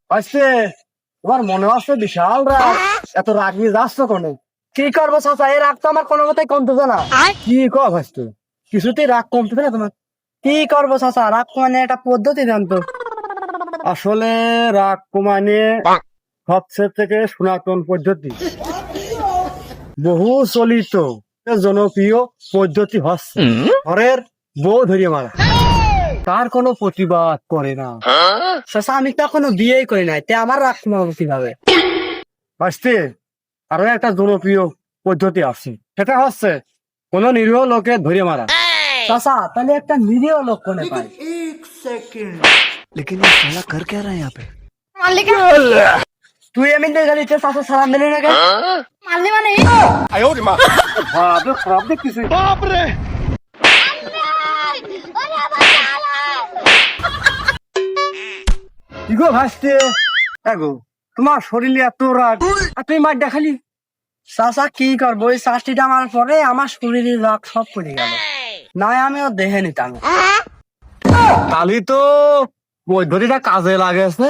আজকে তোমার মনে আছে বিশাল রাগ, এত রাগ নিয়ে যাচ্ছ কোন? কি করবো চাচা, এই রাগ তো আমার কোনো মতেই কমতেছে না। কি কর ভাইস্তে, কিছুতেই রাগ কমতেছে না তোমার? কি করবো চাচা, রাগ কমানে একটা পদ্ধতি জানতো। আসলে রাগ কমানে সবচেয়ে থেকে সনাতন পদ্ধতি, বহু চলিত জনপ্রিয় পদ্ধতি হচ্ছে ঘরের বউ ধরিয়ে মারা। তার কোনো প্রতিবাদ করে না। চাচা আমি তো এখনো বিয়েই করি নাই, তে আমার রাগ কমাবো কিভাবে? আসতে আরো একটা জনপ্রিয় পদ্ধতি আছে, সেটা হচ্ছে কোন নিরীহ লোকে ধরে মারা। চাচা তাহলে একটা নিরীহ লোক কোনে পাই? लेकिन ये साला कर क्या रहा है यहाँ पे। তুই এমনি গেলি চাচা সালাম দিলি না কেন? মারলি মানে ভাবে খারাপ দেখতেছি। কি গো ভাসতে, এগো তোমার শরীরে এত রাগ আর তুমি মার দেখালি? চাচা কি করবো, ওই শাস্তিটা আমার পরে আমার শরীরে রাগ সব পড়ে গেল, নয় আমিও দেখে নিতাম। কালি তো পদ্ধতিটা কাজে লাগেছে।